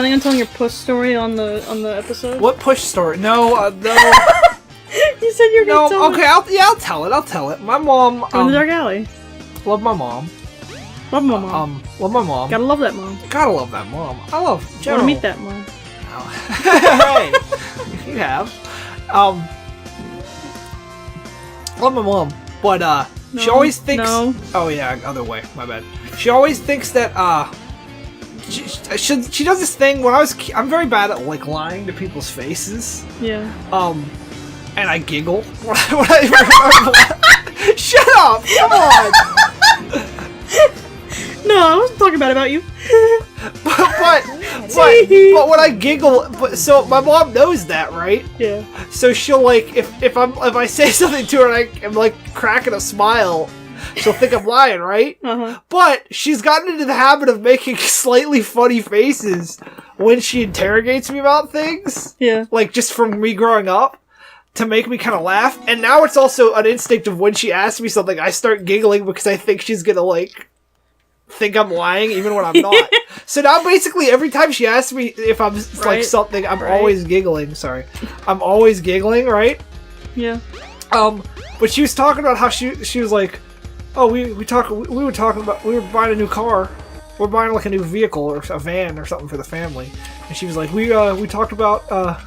planning on telling your puss story on the episode? What push story? No, no. You said you're gonna tell okay, I'll tell it. I'll tell it. My mom. in the dark alley. Love my mom. Love my mom. Love my mom. Gotta love that mom. Gotta love that mom. I love General. Wanna meet that mom? Hey, you have. Love my mom, but she always thinks. No. Oh yeah, other way. My bad. She always thinks that she does this thing when I'm very bad at like lying to people's faces. Yeah. And I giggle when I shut up! Come on! No, I wasn't talking bad about you. but when I giggle, so my mom knows that, right? Yeah. So she'll like if I say something to her and I'm like cracking a smile, she'll think I'm lying, right? Uh-huh. But she's gotten into the habit of making slightly funny faces when she interrogates me about things. Yeah. Like just from me growing up. To make me kind of laugh, and now it's also an instinct of when she asks me something, I start giggling because I think she's gonna like think I'm lying even when I'm not. So now basically every time she asks me if I'm like something, I'm always giggling. Sorry, I'm always giggling, right? Yeah. But she was talking about how she was like, oh, we were talking about we were buying a new car, we're buying like a new vehicle or a van or something for the family, and she was like, we talked about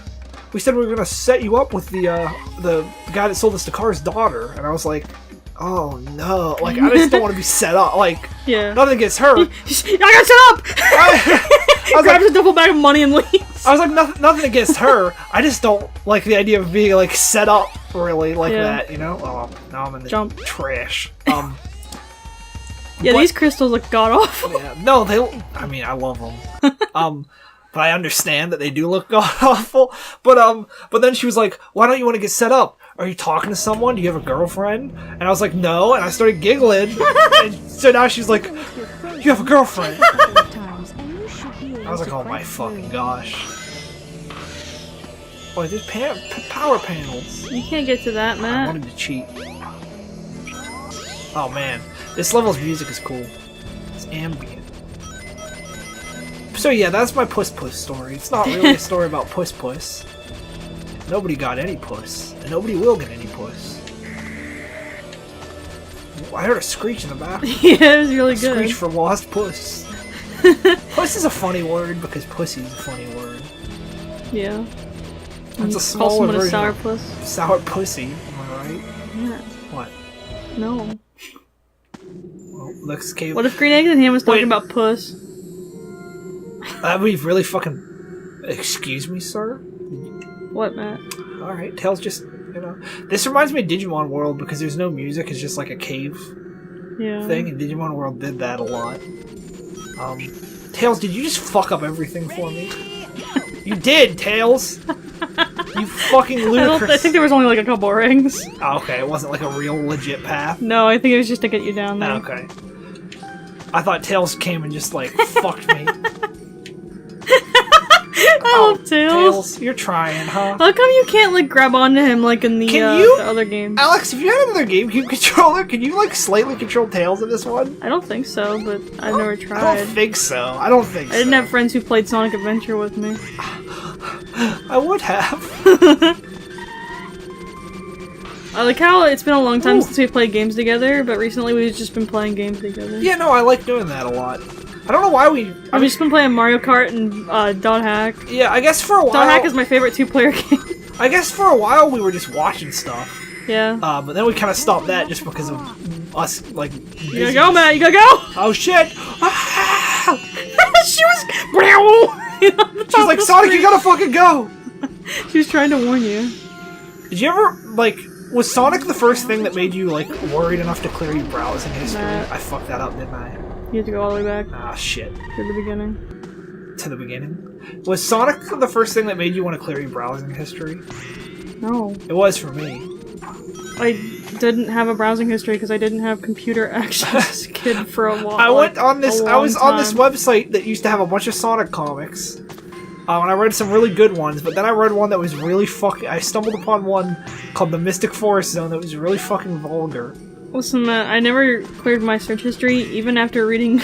we said we were gonna set you up with the guy that sold us the car's daughter, and I was like, oh no, like I just don't want to be set up. Like, yeah, nothing against her. I got set up. I was grabs a double bag of money and leaves. I was like, nothing against her. I just don't like the idea of being like set up really like that, you know. Oh, now I'm in the trash. Yeah, these crystals look god awful. Yeah, no, I mean, I love them. But I understand that they do look god awful. But then she was like, "Why don't you want to get set up? Are you talking to someone? Do you have a girlfriend?" And I was like, "No." And I started giggling. And so now she's like, "You have a girlfriend?" I was like, "Oh my fucking gosh!" Boy, there's power panels. You can't get to that, Matt. I wanted to cheat. Oh man, this level's music is cool. It's ambient. So yeah, that's my Puss Puss story. It's not really a story about Puss Puss. Nobody got any puss. And nobody will get any puss. I heard a screech in the back. Yeah, it was really good. Screech for lost puss. Puss is a funny word because pussy is a funny word. Yeah. That's a smaller version sour of puss. Sour pussy, am I right? Yeah. What? No. Well, looks cave. What if Green Eggs and Ham was talking about puss? That would be really fucking... Excuse me, sir? What, Matt? Alright, Tails just, you know... This reminds me of Digimon World because there's no music, it's just like a cave thing, and Digimon World did that a lot. Tails, did you just fuck up everything for me? You did, Tails! You fucking ludicrous... I think there was only like a couple rings. Oh, okay, it wasn't like a real legit path? No, I think it was just to get you down there. Okay. I thought Tails came and just, like, fucked me. I love Tails. You're trying, huh? How come you can't, like, grab onto him like in the, the other game? Alex, if you had another GameCube controller, can you, like, slightly control Tails in this one? I don't think so, but I've never tried. I don't think so. I didn't have friends who played Sonic Adventure with me. I would have. I like how it's been a long time since we played games together, but recently we've just been playing games together. Yeah, no, I like doing that a lot. I don't know why we... I've just been playing Mario Kart and Dot Hack. Yeah, I guess for a while... Dot Hack is my favorite two-player game. I guess for a while we were just watching stuff. Yeah. But then we kind of stopped that just because of us, like... You gotta go, Matt! You gotta go! Oh, shit! She was... She's like, Sonic, you gotta fucking go! She was trying to warn you. Did you ever, like... Was Sonic the first thing that made you, like, worried enough to clear your browsing history? I fucked that up, didn't I? You have to go all the way back. Ah, shit. To the beginning. To the beginning? Was Sonic the first thing that made you want to clear your browsing history? No. It was for me. I didn't have a browsing history because I didn't have computer access as a kid for a while. I was on this website that used to have a bunch of Sonic comics. And I read some really good ones, but then I read one that was really fucking... I stumbled upon one called The Mystic Forest Zone that was really fucking vulgar. Listen, Matt, I never cleared my search history, even after reading...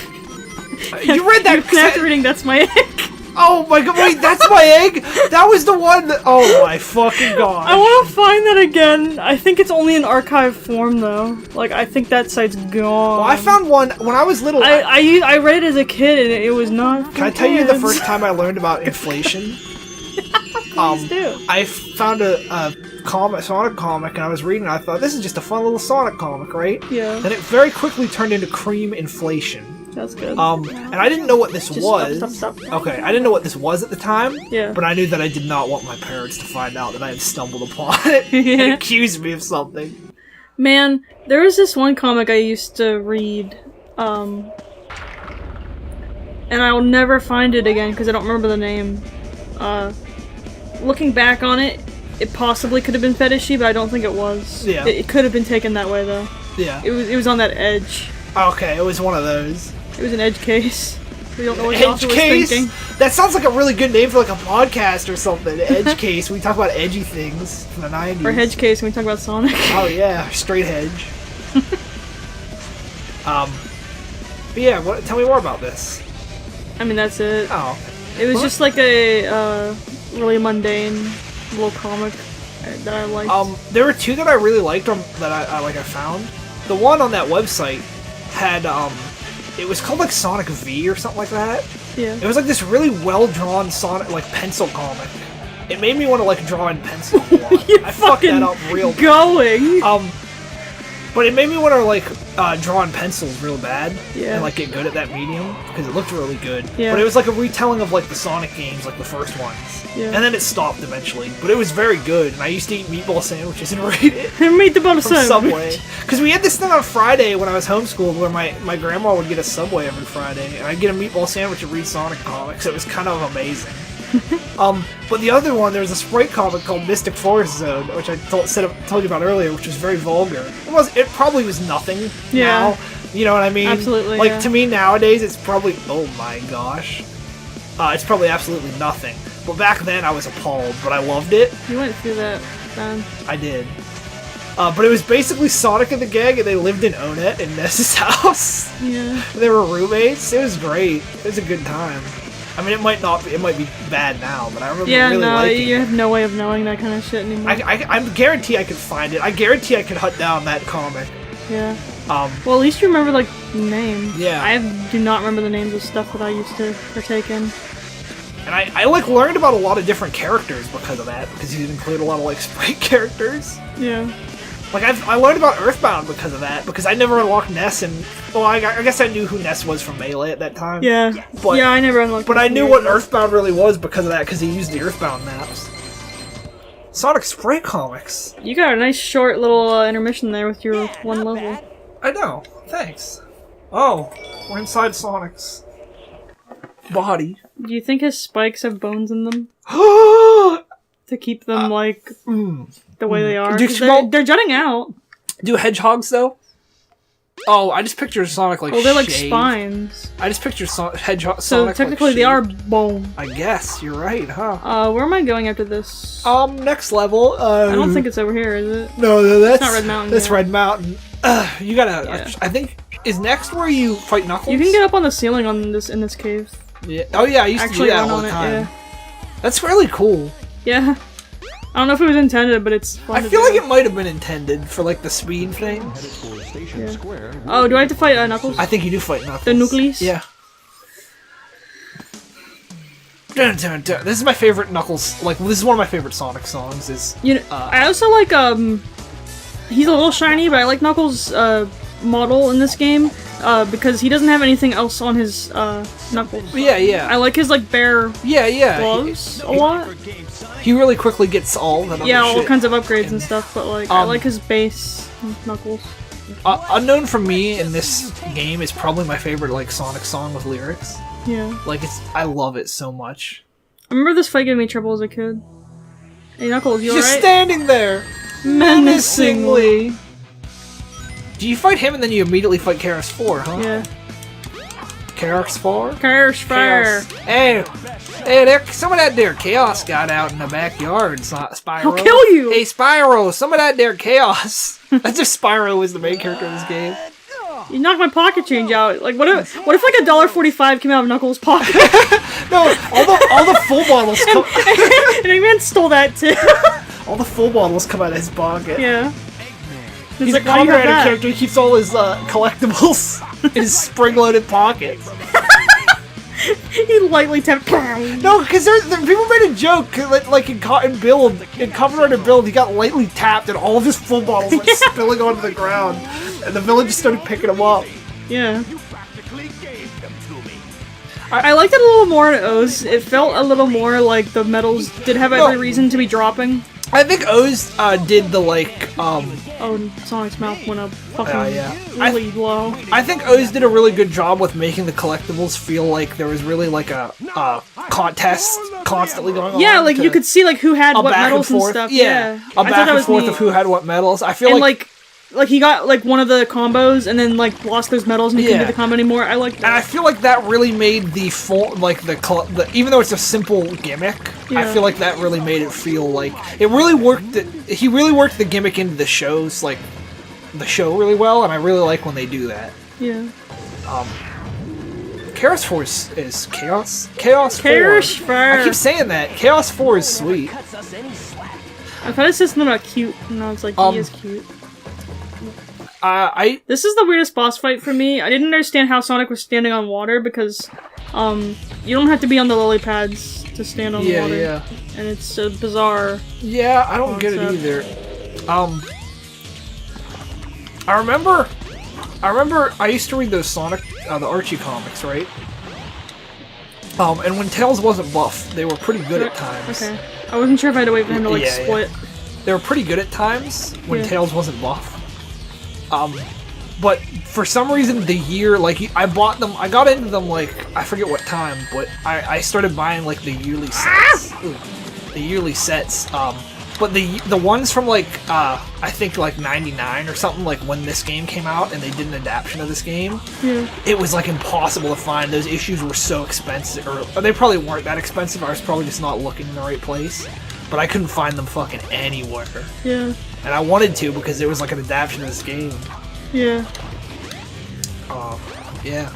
You read that... Even after reading That's My Ick. Oh my god, wait, that's my egg? That was the one that... Oh my fucking god. I want to find that again. I think it's only in archive form, though. Like, I think that site's gone. Well, I found one when I was little. I read it as a kid, and it was not. Can I tell you the first time I learned about inflation? Please do. I found a Sonic comic, and I was reading it, and I thought, this is just a fun little Sonic comic, right? Yeah. Then it very quickly turned into cream inflation. That's good. And I didn't know what this was. Stop. Okay, I didn't know what this was at the time. Yeah. But I knew that I did not want my parents to find out that I had stumbled upon it and accuse me of something. Man, there was this one comic I used to read, and I'll never find it again because I don't remember the name. Looking back on it, it possibly could have been fetishy, but I don't think it was. Yeah. It could have been taken that way, though. Yeah. It was on that edge. Okay, it was one of those. It was an edge case. We don't know what the author was Edge case? thinking. That sounds like a really good name for like a podcast or something. Edge case. We talk about edgy things from the 90s. Or hedge case when we talk about Sonic. Oh yeah, straight hedge. But yeah, tell me more about this. I mean, that's it. Oh. It was just like a really mundane little comic that I liked. There were two that I really liked that I found. The one on that website had it was called like Sonic V or something like that. Yeah. It was like this really well drawn Sonic like pencil comic. It made me want to like draw in pencil a lot. I fucked that up real going. But it made me want to like draw in pencils real bad Yeah. and like get good at that medium because it looked really good. Yeah. But it was like a retelling of like the Sonic games, like the first ones. Yeah. And then it stopped eventually. But it was very good, and I used to eat meatball sandwiches and read it. I made the bottle From Subway. Because we had this thing on Friday when I was homeschooled where my grandma would get a Subway every Friday, and I'd get a meatball sandwich and read Sonic comics. It was kind of amazing. But the other one, there was a Sprite comic called Mystic Forest Zone, which I told you about earlier, which was very vulgar. It probably was nothing now. You know what I mean? Absolutely. Like, yeah. to me nowadays, it's probably, oh my gosh. It's probably absolutely nothing. But back then, I was appalled, but I loved it. You went through that, man. I did. But it was basically Sonic and the gang, and they lived in Onett in Ness's house. Yeah. They were roommates. It was great. It was a good time. I mean, it might be bad now, but I remember really liking it. You have no way of knowing that kind of shit anymore. I guarantee I could find it. I guarantee I could hunt down that comic. Yeah. Well, at least you remember, like, the name. Yeah. I do not remember the names of stuff that I used to partake in. And I like, learned about a lot of different characters because of that, because you include a lot of, like, Sprite characters. Yeah. Like, I learned about Earthbound because of that, because I never unlocked Ness, and, well, I guess I knew who Ness was from Melee at that time. Yeah. But, yeah, I never unlocked But I knew what Earthbound really was because of that, because he used the Earthbound maps. Sonic Sprite comics. You got a nice short little intermission there with your one level. I know. Thanks. Oh, we're inside Sonic's body. Do you think his spikes have bones in them? To keep them, like, the way they are? They're jutting out. Do hedgehogs, though? Oh, I just picture Sonic like. Well, they're like shaved. spines. I just picture hedgehog. So Sonic, technically, like, they are bone. I guess you're right, huh? Where am I going after this? Next level. I don't think it's over here, is it? No, that's not Red Mountain. That's yet. Red Mountain. You gotta. Yeah. I think is next where you fight Knuckles. You can get up on the ceiling in this cave. Yeah. Oh yeah, I used to do that all the time. That's really cool. Yeah. I don't know if it was intended, but it's fun. I feel like it might have been intended for like the speed thing. Yeah. Oh, do I have to fight Knuckles? I think you do fight Knuckles. The Nucleus? Yeah. Dun, dun, dun. This is my favorite Knuckles. Like, this is one of my favorite Sonic songs. I also like he's a little shiny, but I like Knuckles' model in this game because he doesn't have anything else on his Knuckles. Yeah. I like his like bare gloves a lot. He really quickly gets all that. Yeah, all kinds of upgrades and stuff. But like, I like his base Knuckles. Unknown from me in this game is probably my favorite like Sonic song with lyrics. Yeah. Like I love it so much. I remember this fight gave me trouble as a kid. Hey Knuckles, you alright? Just standing there, menacingly. Do you fight him and then you immediately fight Karas 4, huh? Yeah. Karas 4? Karas 4. Hey, there, some of that there chaos got out in the backyard, Spyro. I'll kill you! Hey, Spyro, some of that there chaos. That's if Spyro was the main character of this game. You knocked my pocket change out. Like, what if like $1.45 came out of Knuckles' pocket? No, all the full bottles come... and Eggman stole that too. All the full bottles come out of his pocket. Yeah. He's like, a copyrighted character. He keeps all his collectibles in his spring-loaded pockets. He lightly tapped. No, because people made a joke, like in Cotton Build, in Copyrighted Build, he got lightly tapped and all of his full bottles went spilling onto the ground, and the villagers started picking them up. Yeah. I liked it a little more in O's. It felt a little more like the medals did have every reason to be dropping. I think O's did the Oh, Sonic's mouth went up fucking really low. I think O's did a really good job with making the collectibles feel like there was really like a contest constantly going on. Yeah, like you could see like who had what medals and stuff. Yeah. A back and forth of who had what medals. I feel like he got like one of the combos and then like lost those medals and he couldn't do the combo anymore. I like that. And I feel like that really made the full the even though it's a simple gimmick, I feel like that really made it feel like it really worked. He really worked the gimmick into the shows, like the show really well, and I really like when they do that. Yeah. Chaos Force is Chaos 4. I keep saying that. Chaos 4 is sweet. I thought it said something about cute, and I was like, he is cute. This is the weirdest boss fight for me. I didn't understand how Sonic was standing on water because, you don't have to be on the lily pads to stand on water. Yeah. And it's a bizarre. Yeah, I don't get it either. I remember I used to read those Sonic, the Archie comics, right? And when Tails wasn't buff, they were pretty good at times. Okay. I wasn't sure if I had to wait for him to like split. They were pretty good at times when Tails wasn't buff. But for some reason the year, like, I bought them, I got into them, like, I forget what time, but I started buying, like, the yearly sets. Ooh, the yearly sets, but the ones from, like, I think, like, 99 or something, like, when this game came out and they did an adaptation of this game, it was, like, impossible to find. Those issues were so expensive, or they probably weren't that expensive, I was probably just not looking in the right place. But I couldn't find them fucking anywhere. Yeah. And I wanted to because it was like an adaptation of this game. Yeah. Yeah.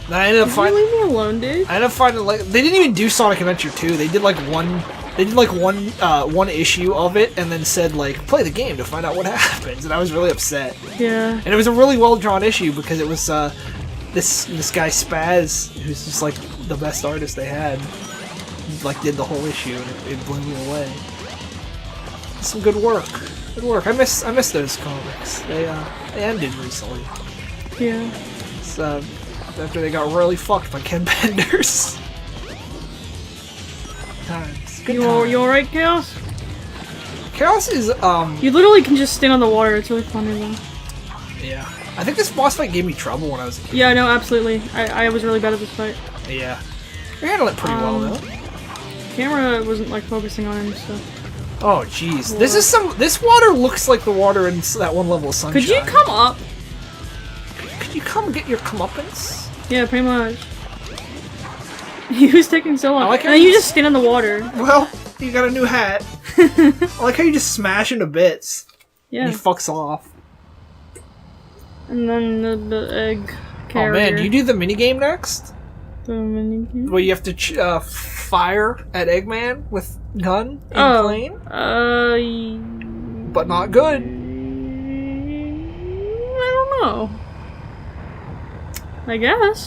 And I ended up finding. Leave me alone, dude. I ended up finding like they didn't even do Sonic Adventure 2. They did like one. They did like one issue of it and then said like play the game to find out what happens. And I was really upset. Yeah. And it was a really well drawn issue because it was this guy Spaz, who's just like the best artist they had. Like did the whole issue and it blew me away. Some good work. Good work. I miss those comics. They ended recently. Yeah. So after they got really fucked by Ken Penders. Times. Good times. You alright, Chaos? Chaos is You literally can just stand on the water. It's really funny though. Yeah. I think this boss fight gave me trouble when I was a kid. Yeah, no, absolutely. I was really bad at this fight. Yeah. We handled it pretty well though. Camera wasn't like focusing on him, so. Oh jeez, this water looks like the water in that one level of Sunshine. Could you come up? Could you come get your comeuppance? Yeah, pretty much. He was taking so long. I like how and then you just stand in the water. Well, you got a new hat. I like how you just smash into bits. Yeah. And he fucks off. And then the egg carrier. Oh man, do you do the minigame next? The minigame? Where you have to fire at Eggman with gun in plane? But not good. I don't know. I guess.